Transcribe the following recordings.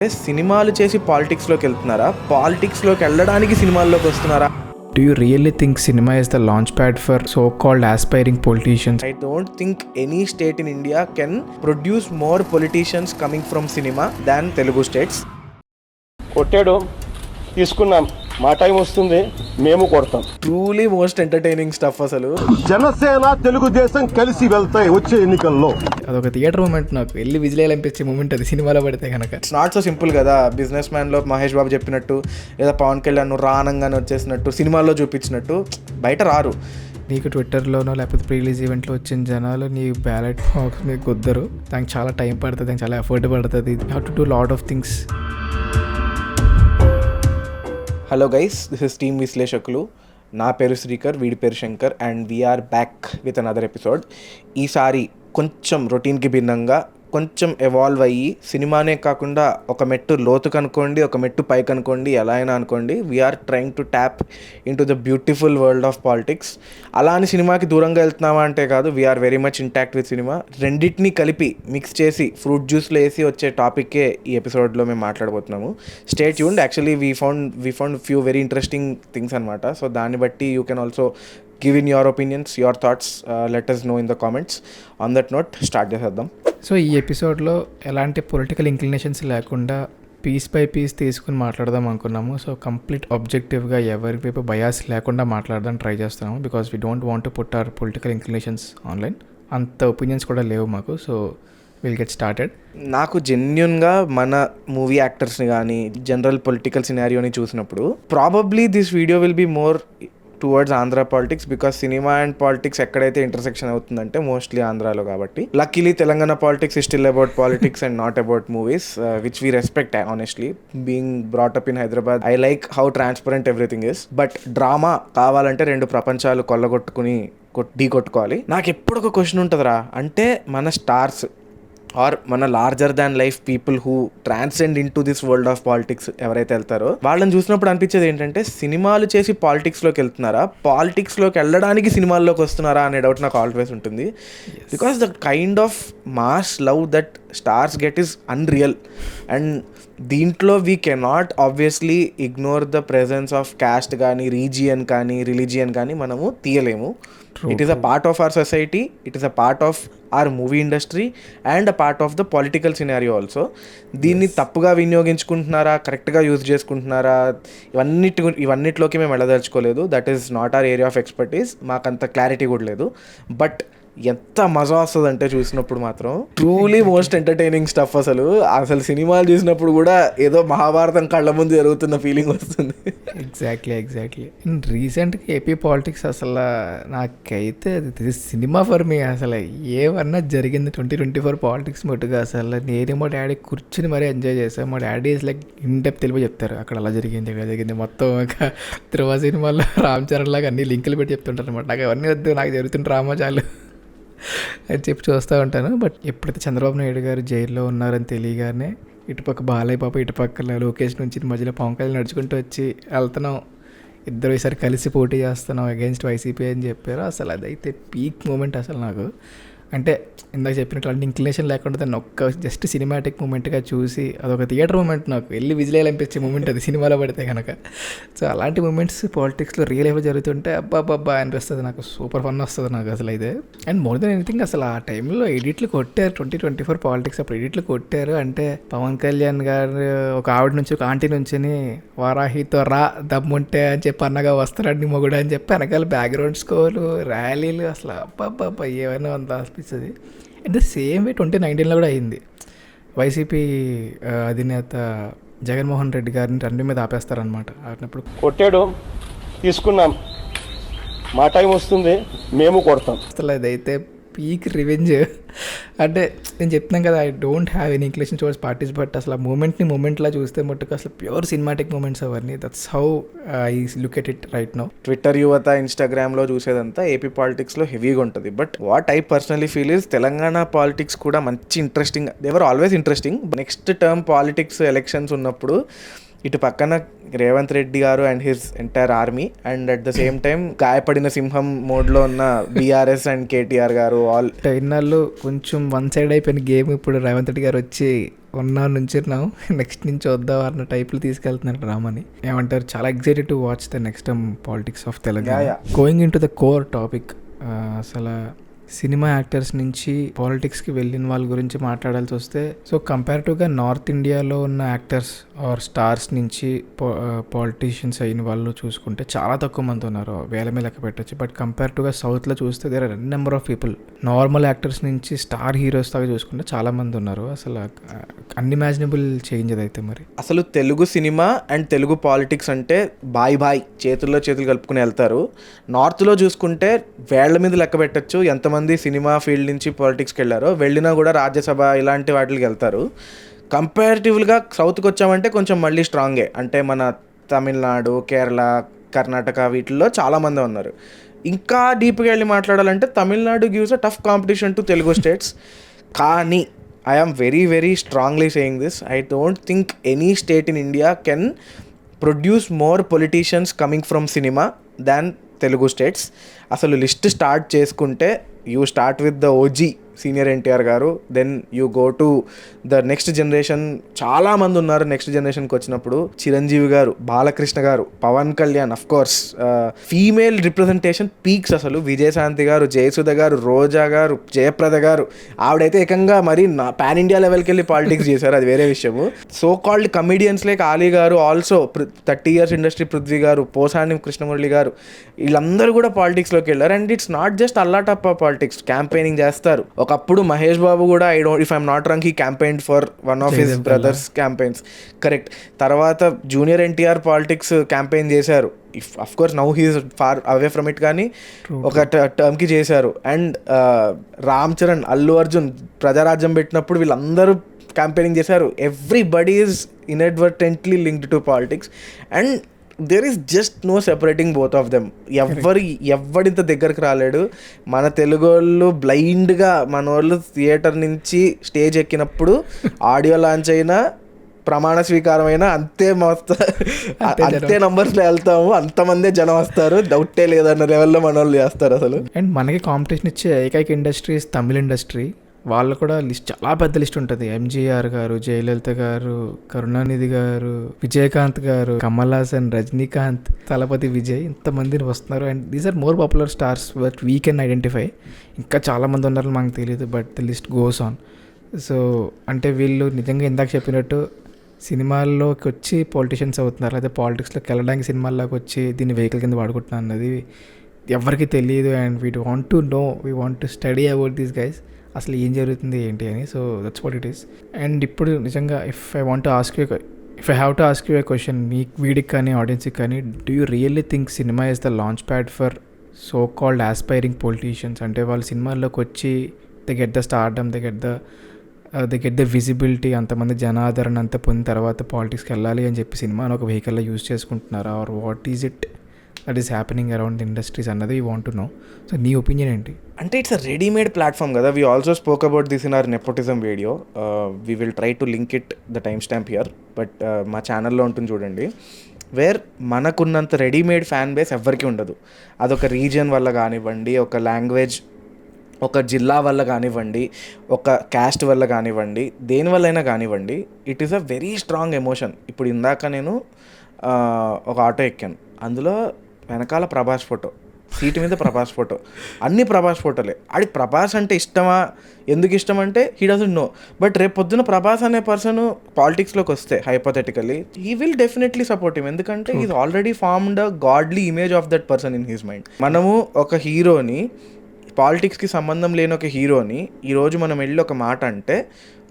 సినిమాలు చేసి పాలిటిక్స్లోకి వెళ్తున్నారా, పాలిటిక్స్లోకి వెళ్ళడానికి సినిమాల్లోకి వస్తున్నారా? Do you really think cinema is the launchpad for so-called aspiring politicians? I don't think any state in India can produce more politicians coming from cinema than Telugu states. కొట్టాడు, తీసుకున్నాం, మా time వస్తుంది, మేము కొడతాం. Truly most entertaining stuff. అసలు జనసేన తెలుగుదేశం కలిసి వెళ్తాయి వచ్చే ఎన్నికల్లో. అదొక థియేటర్ మూమెంట్, నాకు వెళ్ళి విజిలేయాలనిపించే మూమెంట్ అది సినిమాలో పడితే కనుక. ఇట్స్ నాట్ సో సింపుల్ కదా. బిజినెస్ మ్యాన్లో మహేష్ బాబు చెప్పినట్టు, లేదా పవన్ కళ్యాణ్ రానంగానే వచ్చేసినట్టు సినిమాల్లో చూపించినట్టు బయట రారు. నీకు ట్విట్టర్లోనో లేకపోతే ప్రీ రిలీజ్ ఈవెంట్లో వచ్చిన జనాలు నీ బ్యాలెట్ బాక్స్ మీకు కుద్దరు. దానికి చాలా టైం పడుతుంది, దానికి చాలా ఎఫర్ట్ పడుతుంది. You have to do lot of things. Hello guys, this is team విశ్లేషకులు. నా పేరు శ్రీకర్, వీడి పేరు Shankar, and we're back with another episode. ఈసారి కొంచెం రొటీన్కి భిన్నంగా, కొంచెం ఎవాల్వ్ అయ్యి, సినిమానే కాకుండా ఒక మెట్టు లోతుకు అనుకోండి, ఒక మెట్టు పైకి అనుకోండి, ఎలా అయినా అనుకోండి, we're trying to tap in to the beautiful world of politics. అలా అని సినిమాకి దూరంగా వెళ్తున్నామా అంటే కాదు, we're very much intact with cinema. రెండింటినీ కలిపి మిక్స్ చేసి ఫ్రూట్ జ్యూస్లో వేసి వచ్చే టాపిక్కే ఈ ఎపిసోడ్లో మేము మాట్లాడబోతున్నాము. Stay tuned. Actually we found few very interesting things అనమాట. సో దాన్ని బట్టి you can also give in your opinions, your thoughts, let us know in the comments. On that note, start చేసేద్దాం. సో ఈ ఎపిసోడ్లో ఎలాంటి పొలిటికల్ ఇంక్లినేషన్స్ లేకుండా piece by piece తీసుకుని మాట్లాడదాం అనుకున్నాము. సో కంప్లీట్ ఆబ్జెక్టివ్గా ఎవరి వైపు బయాస్ లేకుండా మాట్లాడదాం ట్రై చేస్తున్నాము. Because we don't want to put our political inclinations online. అంత ఒపీనియన్స్ కూడా లేవు మాకు. So will get started. నాకు జెన్యున్గా మన మూవీ యాక్టర్స్ని కానీ జనరల్ పొలిటికల్ సినారియోని చూసినప్పుడు probably this video will be more towards Andhra politics, because cinema and politics ఎక్కడైతే ఇంటర్సెక్షన్ అవుతుందంటే మోస్ట్లీ ఆంధ్రాలో కాబట్టి. Luckily Telangana politics is still about politics and not about movies, which we respect honestly. Being brought up in Hyderabad, I like how transparent everything is. But drama కావాలంటే రెండు ప్రపంచాలు కొల్లగొట్టుకుని ఢీ కొట్టుకోవాలి. నాకు ఎప్పుడు ఒక క్వశ్చన్ ఉంటుందిరా, అంటే మన స్టార్స్ ఆర్ మన larger than life people who transcend in to this world of politics ఎవరైతే వెళ్తారో వాళ్ళని చూసినప్పుడు అనిపించేది ఏంటంటే, సినిమాలు చేసి పాలిటిక్స్లోకి వెళ్తున్నారా, పాలిటిక్స్లోకి వెళ్ళడానికి సినిమాల్లోకి వస్తున్నారా అనే డౌట్ నాకు ఆల్వేస్ ఉంటుంది. Because the kind of mass love that stars get is unreal. And దీంట్లో we cannot obviously ignore the presence of caste కానీ, రీజియన్ కానీ, రిలీజియన్ కానీ మనము తీయలేము. It is a part of our society, it is a part of our movie industry and a part of the political scenario also. దీన్ని తప్పుగా వినియోగించుకుంటున్నారా, కరెక్ట్గా use చేసుకుంటున్నారా, ఇవన్నిటిలోకి మేము వెళ్ళదలుచుకోలేదు. That is not our area of expertise. మాకంత clarity కూడా లేదు. బట్ ఎంత మజా వస్తుంది అంటే చూసినప్పుడు మాత్రం ట్రూలీ మోస్ట్ ఎంటర్టైనింగ్ స్టఫ్. అసలు సినిమాలు చూసినప్పుడు కూడా ఏదో మహాభారతం కళ్ళ ముందు జరుగుతున్న ఫీలింగ్ వస్తుంది. ఎగ్జాక్ట్లీ. ఇన్ రీసెంట్గా ఏపీ పాలిటిక్స్ అసలు నాకైతే సినిమా ఫర్ మీ. అసలు ఏమన్నా జరిగింది 2024 పాలిటిక్స్ మట్టుగా అసలు నేను మా డాడీ కూర్చుని మరీ ఎంజాయ్ చేశాను. మా daddy is like in depth Telugu చెప్తారు, అక్కడ అలా జరిగింది, ఇక్కడ జరిగింది, మొత్తం ఒక ధ్రువ సినిమాలో రామ్ చరణ్ లాగా అన్ని లింకులు పెట్టి చెప్తుంటారు అనమాట. నాకు అవన్నీ వద్దు, నాకు జరుగుతున్న డ్రామా చాలు అని చెప్పి చూస్తూ ఉంటాను. బట్ ఎప్పుడైతే చంద్రబాబు నాయుడు గారు జైల్లో ఉన్నారని తెలియగానే ఇటుపక్క బాలయ్య పాప, ఇటుపక్క లోకేష్ నుంచి మధ్యలో పవన్ కళ్యాణ్ నడుచుకుంటూ వచ్చి వెళ్తున్నాం, ఇద్దరు ఈసారి కలిసి పోటీ చేస్తున్నాం అగెన్స్ట్ వైసీపీ అని చెప్పారు. అసలు అదైతే పీక్ మూమెంట్. అసలు నాకు అంటే ఇందాక చెప్పినట్లు అంటే ఇంక్లినేషన్ లేకుండా దాన్ని ఒక్క జస్ట్ సినిమాటిక్ మూమెంట్గా చూసి అదొక థియేటర్ మూమెంట్, నాకు వెళ్ళి విజిలేయాలనిపించే మూమెంట్ అది సినిమాలో పడితే కనుక. సో అలాంటి మూమెంట్స్ పాలిటిక్స్లో రియల్ లైఫ్లో జరుగుతుంటే అబ్బాబ్బా అనిపిస్తుంది నాకు. సూపర్ ఫన్ వస్తుంది నాకు అసలు అయితే. అండ్ మోర్ దెన్ ఎనీథింగ్ అసలు ఆ టైంలో ఎడిట్లు కొట్టారు. 2024 పాలిటిక్స్ అప్పుడు ఎడిట్లు కొట్టారు అంటే పవన్ కళ్యాణ్ గారు ఒక ఆవిడ నుంచి, ఒక ఆంటీ నుంచి వారాహితో రా దమ్ముంటే అని చెప్పి అన్నగా వస్తారండి మొగుడు అని చెప్పి వెనకాల బ్యాక్గ్రౌండ్ స్కోర్లు, ర్యాలీలు, అసలు అబ్బాబ్బా ఏమైనా అంత అనిపిస్తుంది. అట్ ద సేమ్ వే 2019లో కూడా అయింది. వైసీపీ అధినేత జగన్మోహన్ రెడ్డి గారిని రన్వే మీద ఆపేస్తారనమాట. ఆపినప్పుడు కొట్టాడు, తీసుకున్నాం, మా టైం వస్తుంది, మేము కొడతాం. అసలు అదైతే పీక్ రివెంజ్. అంటే నేను చెప్తున్నాను కదా, I don't have any inclination towards parties, but అసలు ఆ మూమెంట్లా చూస్తే మట్టుకు అసలు ప్యూర్ సినిమాటిక్ మూమెంట్స్ అవన్నీ. That's how I look at it right now. Twitter యువత, ఇన్స్టాగ్రామ్లో చూసేదంతా ఏపీ పాలిటిక్స్లో హెవీగా ఉంటుంది. But what I personally feel is Telangana politics కూడా మంచి interesting. They were always interesting. Next term politics elections ఉన్నప్పుడు ఇటు పక్కన రేవంత్ రెడ్డి గారు and his entire army, and at the same time గాయపడిన సింహం మోడ్లో ఉన్న బీఆర్ఎస్ అండ్ కేటీఆర్ గారు ఆల్. ఇన్నాళ్ళు కొంచెం వన్ సైడ్ అయిపోయిన గేమ్ ఇప్పుడు రేవంత్ రెడ్డి గారు వచ్చి 1 hour నుంచి నెక్స్ట్ నుంచి వద్దాం అన్న టైప్లో తీసుకెళ్తున్నారు డ్రామాని. ఏమంటారు, చాలా excited to watch the next time politics of Telangana. Going in to the core topic, అసలు సినిమా యాక్టర్స్ నుంచి పాలిటిక్స్కి వెళ్ళిన వాళ్ళ గురించి మాట్లాడాల్సి వస్తే, సో కంపేరిటివ్గా నార్త్ ఇండియాలో ఉన్న యాక్టర్స్ ఆర్ స్టార్స్ నుంచి పాలిటీషియన్స్ అయిన వాళ్ళు చూసుకుంటే చాలా తక్కువ మంది ఉన్నారు, వేల మీద లెక్క పెట్టచ్చు. బట్ కంపేరిటివ్గా సౌత్లో చూస్తే there are number of people. Normal actors నుంచి స్టార్ హీరోస్ దాకా చూసుకుంటే చాలా మంది ఉన్నారు. అసలు అన్ఇమాజినబుల్ చేంజ్ అదైతే. మరి అసలు Telugu cinema and Telugu politics అంటే బాయ్ చేతుల్లో చేతులు కలుపుకుని వెళ్తారు. నార్త్లో చూసుకుంటే వేళ్ల మీద లెక్క పెట్టచ్చు ఎంతమంది సినిమా ఫీల్డ్ నుంచి పాలిటిక్స్కి వెళ్ళారో, వెళ్ళినా కూడా రాజ్యసభ ఇలాంటి వాటికి వెళ్తారు. కంపారిటివ్గా సౌత్కి వచ్చామంటే కొంచెం మళ్ళీ స్ట్రాంగే, అంటే మన తమిళనాడు, కేరళ, కర్ణాటక వీటిల్లో చాలామంది ఉన్నారు. ఇంకా డీప్గా వెళ్ళి మాట్లాడాలంటే Tamil Nadu gives a tough competition to Telugu states. కానీ I am very strongly saying this. I don't think any state in India can produce more politicians coming from cinema than Telugu states. అసలు లిస్ట్ స్టార్ట్ చేసుకుంటే you start with the OG senior NTR గారు, then you go to the next generation. చాలామంది ఉన్నారు next జనరేషన్కి వచ్చినప్పుడు. చిరంజీవి గారు, బాలకృష్ణ గారు, Pawan Kalyan, of course female representation peaks. అసలు విజయశాంతి గారు, జయసుధ గారు, రోజా గారు, జయప్రద గారు, ఆవిడైతే ఏకంగా మరి పాన్ ఇండియా లెవెల్కి వెళ్ళి పాలిటిక్స్ చేశారు, అది వేరే విషయము. So called comedians like Ali గారు, ఆల్సో 30 years ఇండస్ట్రీ పృథ్వీ గారు, పోసాని కృష్ణమురళి గారు, వీళ్ళందరూ కూడా పాలిటిక్స్లోకి వెళ్ళారు. అండ్ ఇట్స్ నాట్ జస్ట్ అల్లాటప్ప పాలిటిక్స్, క్యాంపెయినింగ్ చేస్తారు. ఒకప్పుడు మహేష్ బాబు కూడా if I'm not wrong, he campaigned for one of his brothers campaigns, correct. తర్వాత జూనియర్ ఎన్టీఆర్ పాలిటిక్స్ క్యాంపెయిన్ చేశారు. Of course now he is far away from it, కానీ ఒక టర్మ్కి చేశారు. అండ్ రామ్ చరణ్, అల్లు అర్జున్ ప్రజారాజ్యం పెట్టినప్పుడు వీళ్ళందరూ క్యాంపెయినింగ్ చేశారు. Everybody is inadvertently linked to politics, and there is just no separating both of them. ఎవడింత దగ్గరికి రాలేడు. మన తెలుగు వాళ్ళు బ్లైండ్గా, మన వాళ్ళు థియేటర్ నుంచి స్టేజ్ ఎక్కినప్పుడు ఆడియో లాంచ్ అయినా, ప్రమాణ స్వీకారం అయినా అంతే అంతే నంబర్స్లో వెళ్తాము, అంతమందే జనం వస్తారు, డౌటే లేదన్న లెవెల్లో మన వాళ్ళు చేస్తారు అసలు. అండ్ మనకి కాంపిటీషన్ ఇచ్చే ఏకైక ఇండస్ట్రీస్ తమిళ ఇండస్ట్రీ. వాళ్ళు కూడా లిస్ట్, చాలా పెద్ద లిస్ట్ ఉంటుంది. ఎంజీఆర్ గారు, జయలలిత గారు, కరుణానిధి గారు, విజయకాంత్ గారు, కమల్ హాసన్, రజనీకాంత్, తలపతి విజయ్, ఇంతమంది వస్తున్నారు. And these are more popular stars but we can identify. ఇంకా చాలామంది ఉన్నారని మనకు తెలియదు, but the list goes on. So అంటే వీళ్ళు నిజంగా ఇందాక చెప్పినట్టు సినిమాల్లోకి వచ్చి పొలిటీషియన్స్ అవుతున్నారు, అదే పాలిటిక్స్లోకి వెళ్ళడానికి సినిమాల్లోకి వచ్చి దీన్ని వెహికల్ కింద వాడుకుంటున్నారు అన్నది ఎవరికి తెలియదు. And we want to know, we want to study about these guys, అసలు ఏం జరుగుతుంది ఏంటి అని. So that's what it is. And ఇప్పుడు నిజంగా if I have to ask you a question, మీ వీడికి కానీ ఆడియన్స్కి కానీ, do you really think cinema is the launch pad for so called aspiring politicians? అంటే వాళ్ళు సినిమాల్లోకి వచ్చి they get the stardom, they get the visibility, అంతమంది జనాదరణ అంతా పొందిన తర్వాత పాలిటిక్స్కి వెళ్ళాలి అని చెప్పి సినిమాని ఒక వెహికల్లో యూజ్ చేసుకుంటున్నారా, or what is it that is happening around industries అన్నది you want to know. So నీ ఒపీనియన్ ఏంటి? అంటే ఇట్స్ అ రెడీమేడ్ ప్లాట్ఫామ్ కదా. We also spoke about this in our nepotism video. We will try to link it the time stamp here, but మా ఛానల్లో ఉంటుంది చూడండి. Where మనకున్నంత readymade fan base ఎవ్వరికీ ఉండదు. అదొక రీజియన్ వల్ల కానివ్వండి, ఒక లాంగ్వేజ్, ఒక జిల్లా వల్ల కానివ్వండి, ఒక క్యాస్ట్ వల్ల కానివ్వండి, దేనివల్లైనా కానివ్వండి, it is a very strong emotion. ఇప్పుడు ఇందాక నేను ఒక ఆటో ఎక్కాను, అందులో వెనకాల ప్రభాస్ ఫోటో, సీటు మీద ప్రభాస్ ఫోటో, అన్ని ప్రభాస్ ఫోటోలే. ఆడికి ప్రభాస్ అంటే ఇష్టమా, ఎందుకు ఇష్టం అంటే హీ డజంట్ నో. బట్ రేపు పొద్దున ప్రభాస్ అనే పర్సన్ పాలిటిక్స్లోకి వస్తే hypothetically he will definitely support him, ఎందుకంటే is already formed a godly image of that person in his mind. మనము ఒక హీరోని, పాలిటిక్స్కి సంబంధం లేని ఒక హీరోని ఈరోజు మనం వెళ్ళి ఒక మాట అంటే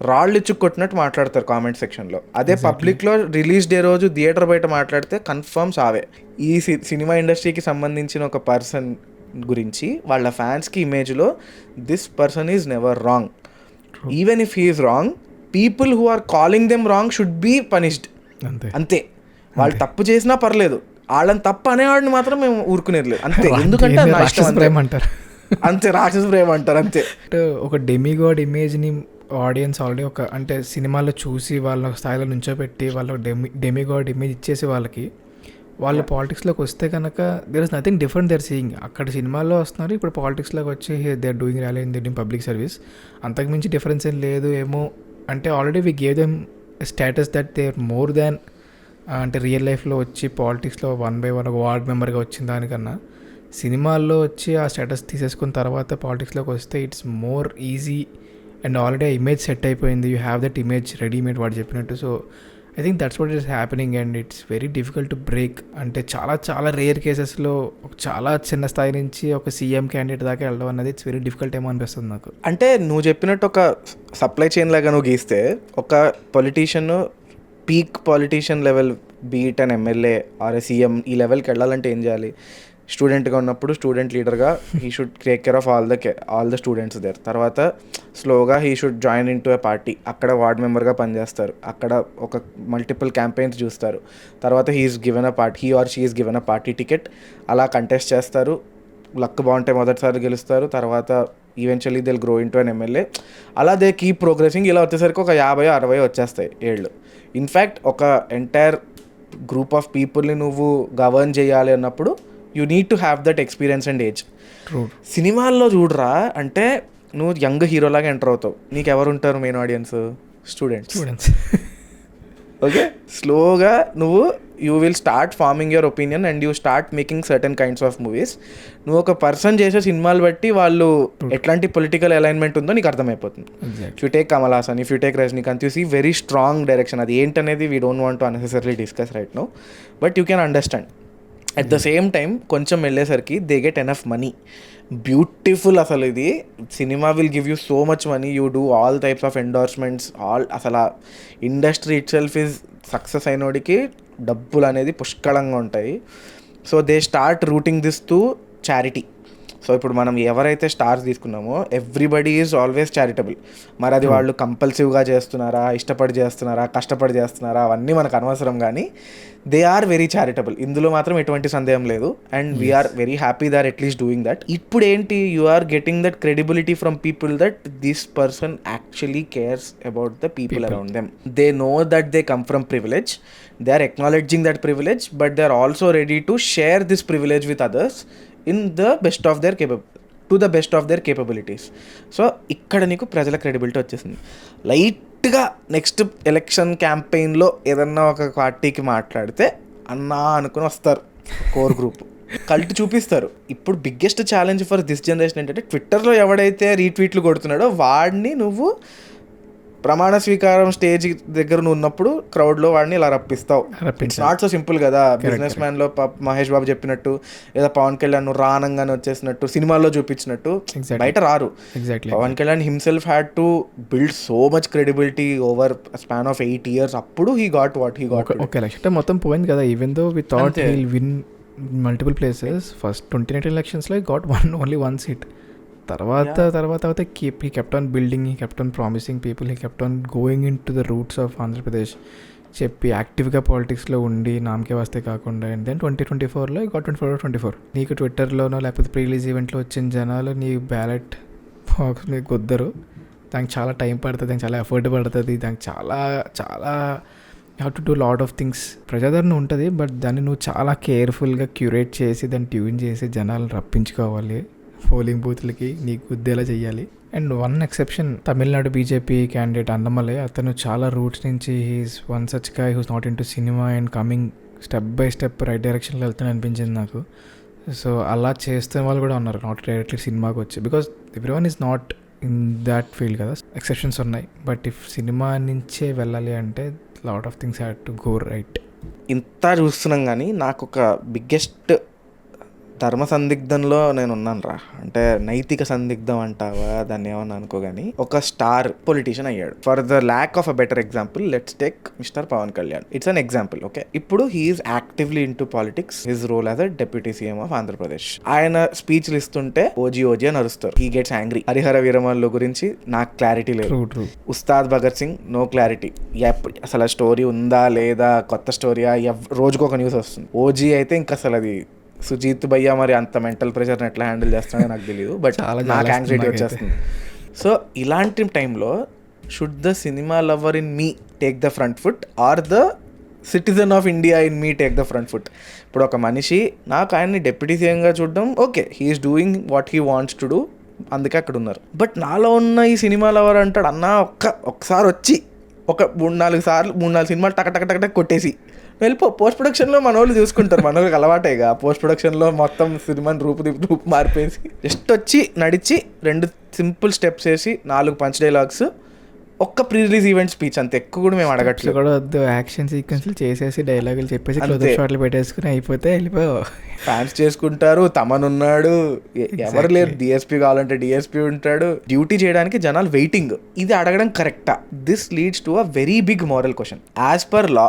రాళ్ళు ఇచ్చి కొట్టినట్టు మాట్లాడతారు కామెంట్ సెక్షన్లో. అదే పబ్లిక్లో రిలీజ్ డే రోజు థియేటర్ బయట మాట్లాడితే కన్ఫర్మ్ సావే. ఈ సినిమా ఇండస్ట్రీకి సంబంధించిన ఒక పర్సన్ గురించి వాళ్ళ ఫ్యాన్స్కి ఇమేజ్లో this person is never wrong. Even if he is wrong, people who are calling them wrong should be punished. అంతే. వాళ్ళు తప్పు చేసినా పర్లేదు, వాళ్ళని తప్పు అనేవాడిని మాత్రం మేము ఊరుకునేది లేదు. అంతే. ఎందుకంటే అంటారు అంతే, రాక్షస ప్రేమ అంటారు అంతే. ఒక డెమిగాడ్ ఇమేజ్ని ఆడియన్స్ ఆల్రెడీ ఒక అంటే సినిమాలో చూసి వాళ్ళ స్థాయిలో నుంచోబెట్టి వాళ్ళ డెమిగాడ్ ఇమేజ్ ఇచ్చేసి వాళ్ళు పాలిటిక్స్లోకి వస్తే కనుక there is nothing different there seeing. అక్కడ సినిమాల్లో వస్తున్నారు, ఇప్పుడు పాలిటిక్స్లోకి వచ్చి they are doing rally in doing public service. అంతకుమించి డిఫరెన్స్ ఏం లేదు ఏమో. అంటే already we gave them status that they are more than అంటే రియల్ లైఫ్లో వచ్చి పాలిటిక్స్లో 1 by 1 ఒక వార్డ్ మెంబర్గా వచ్చిన దానికన్నా సినిమాల్లో వచ్చి ఆ స్టేటస్ తీసేసుకున్న తర్వాత పాలిటిక్స్లోకి వస్తే it's more easy and already ఆ ఇమేజ్ సెట్ అయిపోయింది. You have that image readymade వాడు చెప్పినట్టు. So I think that's what is happening and it's very difficult to break. అంటే చాలా చాలా రేర్ కేసెస్లో చాలా చిన్న స్థాయి నుంచి ఒక సీఎం క్యాండిడేట్ దాకా వెళ్ళడం అన్నది ఇట్స్ వెరీ డిఫికల్ట్ ఏమో అనిపిస్తుంది నాకు. అంటే నువ్వు చెప్పినట్టు ఒక సప్లై చైన్ లాగా నువ్వు గీస్తే ఒక politician peak politician level beat and MLA or CM ఈ లెవెల్కి వెళ్ళాలంటే ఏం చేయాలి? స్టూడెంట్గా ఉన్నప్పుడు స్టూడెంట్ లీడర్గా he should take care of all the students there. తర్వాత స్లోగా he should join in to a party. అక్కడ వార్డ్ మెంబర్గా పనిచేస్తారు, అక్కడ ఒక మల్టిపుల్ క్యాంపెయిన్స్ చూస్తారు. తర్వాత he or she is given a party ticket. అలా కంటెస్ట్ చేస్తారు, లక్ బాగుంటే మొదటిసారి గెలుస్తారు, తర్వాత eventually they'll grow in to an MLA. అలా దే కీప్ ప్రోగ్రెసింగ్. ఇలా వచ్చేసరికి ఒక 50-60 వచ్చేస్తాయి ఏళ్ళు. ఇన్ఫ్యాక్ట్ ఒక ఎంటైర్ గ్రూప్ ఆఫ్ పీపుల్ని నువ్వు గవర్న్ చేయాలి అన్నప్పుడు you need to have that experience and age. సినిమాల్లో చూడరా అంటే నువ్వు యంగ్ హీరోలాగా ఎంటర్ అవుతావు. నీకు ఎవరు ఉంటారు మెయిన్ ఆడియన్స్? స్టూడెంట్స్. ఓకే, స్లోగా నువ్వు you will start farming your opinion and you start making certain kinds of movies. నువ్వు ఒక పర్సన్ చేసే సినిమాలు బట్టి వాళ్ళు ఎట్లాంటి పొలిటికల్ అలైన్మెంట్ ఉందో నీకు అర్థమైపోతుంది. If you take Kamal Haasan, if you take Rajinikanth, you see very strong direction. అది ఏంటనేది we don't want to unnecessarily discuss right now, but you can understand. At the same time కొంచెం వెళ్ళేసరికి they get enough money. Beautiful. అసలు ఇది cinema will give you so much money, you do all types of endorsements, అసలు industry itself is success అయినోడికి డబ్బులు అనేది పుష్కలంగా ఉంటాయి. So they start routing this to charity. So ఇప్పుడు మనం ఎవరైతే స్టార్స్ తీసుకున్నామో ఎవ్రీబడి ఈజ్ ఆల్వేస్ చారిటబుల్. మరి అది వాళ్ళు కంపల్సివ్గా చేస్తున్నారా, ఇష్టపడి చేస్తున్నారా, కష్టపడి చేస్తున్నారా, అవన్నీ మనకు అనవసరం. కానీ దే ఆర్ వెరీ చారిటబుల్, ఇందులో మాత్రం ఎటువంటి సందేహం లేదు. And we are very happy there at least doing that. ఇప్పుడు ఏంటి, you are getting that credibility from people that this person actually cares about the people around them. They know that they come from privilege, they are acknowledging that privilege, but they are also ready to share this privilege with others in the best of their to the best of their capabilities. So ఇక్కడ నీకు ప్రజల credibility వచ్చేసింది. లైట్గా next election క్యాంపెయిన్లో ఏదన్నా ఒక పార్టీకి మాట్లాడితే అన్నా అనుకుని వస్తారు కోర్ గ్రూప్, కల్ట్ చూపిస్తారు. ఇప్పుడు biggest challenge for this generation ఏంటంటే ట్విట్టర్లో ఎవడైతే రీట్వీట్లు కొడుతున్నాడో వాడిని నువ్వు ప్రమాణ స్వీకారం స్టేజ్ దగ్గర నువ్వు ఉన్నప్పుడు క్రౌడ్లో వాడిని ఇలా రప్పిస్తావు. ఇట్స్ నాట్ సో సింపుల్ కదా. బిజినెస్ మ్యాన్లో మహేష్ బాబు చెప్పినట్టు లేదా పవన్ కళ్యాణ్ నువ్వు రానంగానే వచ్చేసినట్టు సినిమాల్లో చూపించినట్టు బయట రారు. Pawan Kalyan himself had to build so much credibility over span of 8 years. అప్పుడు he got what he got. ఒక ఎలక్షన్ మొత్తం పోయింది కదా. Even though we thought he will win multiple places. First 2019 ఎలక్షన్స్లో హీ గాట్ ఓన్లీ 1 seat. తర్వాత he kept on building, he kept on promising people, he kept on going into the roots of Andhra Pradesh చెప్పి యాక్టివ్గా పాలిటిక్స్లో ఉండి నామకే వస్తే కాకుండా. And then 2024లో got 24 నీకు ట్విట్టర్లోనో లేకపోతే ప్రీ రిలీజ్ ఈవెంట్లో వచ్చిన జనాలు నీ బ్యాలెట్ బాక్స్ నీకు కుద్దరు. దానికి చాలా టైం పడుతుంది, దానికి చాలా ఎఫర్ట్ పడుతుంది, దానికి చాలా you have to do lot of things. ప్రజాదరణ ఉంటుంది, బట్ దాన్ని నువ్వు చాలా కేర్ఫుల్గా క్యూరేట్ చేసి దాన్ని ట్యూన్ చేసి జనాలను రప్పించుకోవాలి పోలింగ్ బూత్లకి, నీకు గుద్దేలా చెయ్యాలి. And one exception, Tamil Nadu BJP candidate Annamalai, అతను చాలా రూట్స్ నుంచి he's one such guy who's not in to cinema and coming step by step right డైరెక్షన్లో వెళ్తాను అనిపించింది నాకు. సో అలా చేస్తున్న వాళ్ళు కూడా ఉన్నారు, నాట్ డైరెక్ట్లీ సినిమాకి వచ్చి. Because every one is not in that field కదా, ఎక్సెప్షన్స్ ఉన్నాయి. బట్ ఇఫ్ సినిమా నుంచే వెళ్ళాలి అంటే lot of things had to go right. ఇంత చూస్తున్నాం కానీ నాకు ఒక బిగ్గెస్ట్ ధర్మ సందిగ్ధంలో నేను ఉన్నాను రా. అంటే నైతిక సందిగ్ధం అంటావా దాన్ని ఏమన్నా అనుకో కానీ, ఒక స్టార్ పొలిటీషియన్ అయ్యాడు. For the lack of a better example let's take mister Pawan Kalyan. It's an example. Okay, ఇప్పుడు he's actively in to politics, his role as a deputy CM of Andhra Pradesh. ఆయన స్పీచ్లు ఇస్తుంటే ఓజీ అని అరుస్తారు. He gets angry. Harihara Veeramallu గురించి నాకు clarity లేదు. Ustaad Bhagat Singh no clarity. అసలు ఆ స్టోరీ ఉందా లేదా, కొత్త స్టోరీయా, రోజుకు ఒక న్యూస్ వస్తుంది. ఓజీ అయితే ఇంకా అసలు అది సుజీత్ భయ్య మరి అంత మెంటల్ ప్రెషర్ని ఎట్లా హ్యాండిల్ చేస్తున్నాడో నాకు తెలియదు, బట్ నాకు యాంగ్జైటీ వచ్చేస్తుంది. సో ఇలాంటి టైంలో should the cinema lover in me take the front foot or the citizen of India in me take the front foot? ఇప్పుడు ఒక మనిషి నాకు ఆయన్ని డిప్యూటీ సీఎంగా చూడడం okay, he's doing what he wants to do, అందుకే అక్కడ ఉన్నారు. బట్ నాలో ఉన్న ఈ సినిమా లవర్ అంటాడు, అన్న ఒకసారి వచ్చి ఒక 3-4 సినిమాలు టక కొట్టేసి వెళ్ళిపో. పోస్ట్ ప్రొడక్షన్లో మన వాళ్ళు చూసుకుంటారు, మన వాళ్ళకి అలవాటేగా పోస్ట్ ప్రొడక్షన్లో మొత్తం సినిమాని రూపు మారిపోయేసి జస్ట్ వచ్చి నడిచి 2 సింపుల్ స్టెప్స్ వేసి 4 పంచ్ డైలాగ్స్, ఒక్క ప్రీ రిలీజ్ ఈవెంట్ స్పీచ్, అంత ఎక్కువ కూడా మేము అడగట్లేదు. కూడా వద్దు, యాక్షన్ సీక్వెన్స్లు చేసేసి డైలాగులు చెప్పేసి క్లోజర్ షాట్లు పెట్టేసుకుని అయిపోతే వెళ్ళిపోయావు. ఫ్యాన్స్ చేసుకుంటారు, తమనున్నాడు, ఎవరు లేరు, డిఎస్పీ కావాలంటే డిఎస్పీ ఉంటాడు, డ్యూటీ చేయడానికి జనాలు వెయిటింగ్. ఇది అడగడం కరెక్టా? This leads to a very big moral question. As per law,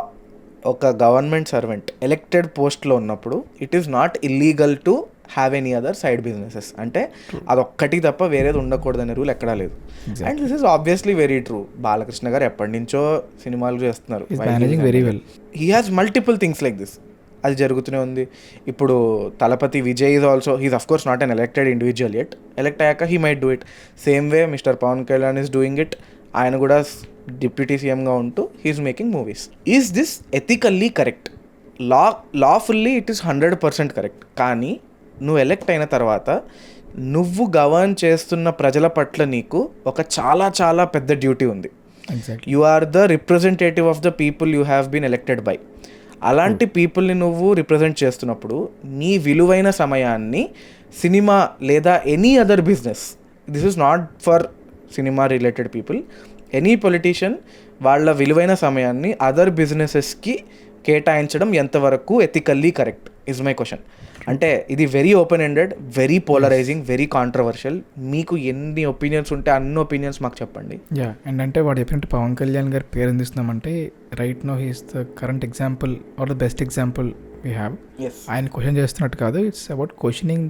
ఒక గవర్నమెంట్ సర్వెంట్ ఎలక్టెడ్ పోస్ట్లో ఉన్నప్పుడు it is not illegal to have any other side businesses. అంటే అదొక్కటి తప్ప వేరేది ఉండకూడదనే రూల్ ఎక్కడా లేదు. And this is obviously very true. Balakrishna garu ఎప్పటి నుంచో సినిమాలు చేస్తున్నారు, he has multiple things like this. అది జరుగుతూనే ఉంది. ఇప్పుడు Thalapathy Vijay is also, he's of course not an elected individual yet, elect అయ్యాక he might do it. Same way mister Pawan Kalyan is doing it. ఆయన కూడా డిప్యూటీ సీఎంగా ఉంటూ he's making movies. Is this ethically correct? Lawfully it is 100% correct. కానీ నువ్వు elect అయిన తర్వాత నువ్వు గవర్న్ చేస్తున్న ప్రజల పట్ల నీకు ఒక చాలా చాలా పెద్ద డ్యూటీ ఉంది. You are the representative of the people you have been elected by. అలాంటి పీపుల్ని నువ్వు రిప్రజెంట్ చేస్తున్నప్పుడు నీ విలువైన సమయాన్ని సినిమా లేదా any other business, this is not for cinema related people, any politician వాళ్ళ విలువైన సమయాన్ని అదర్ బిజినెసెస్కి కేటాయించడం ఎంతవరకు ethically correct is my question. అంటే ఇది very open ended, very polarising, very controversial. మీకు ఎన్ని ఒపీనియన్స్ ఉంటే అన్ని ఒపీనియన్స్ మాకు చెప్పండి. అండ్ అంటే వాడు చెప్పినట్టు పవన్ కళ్యాణ్ గారి పేరు అందిస్తున్నామంటే right now he's the current example or the best example we have. ఆయన క్వశ్చన్ చేస్తున్నట్టు కాదు, it's about questioning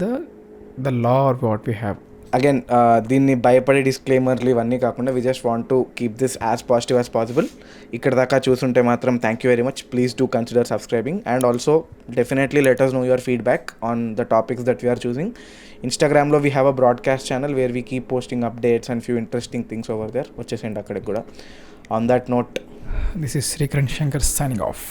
the law or what we have. Again దీన్ని భయపడే డిస్క్లైమర్లు ఇవన్నీ కాకుండా we just want to keep this as positive as possible. ఇక్కడ దాకా చూసుంటే మాత్రం thank you very much. Please do consider subscribing and also definitely let us know your feedback on the topics that we are choosing. Instagramలో we have a broadcast channel where we keep posting updates and few interesting things over there. వచ్చేసేయండి అక్కడికి కూడా. On that note, this is Srikiran Shankar signing off.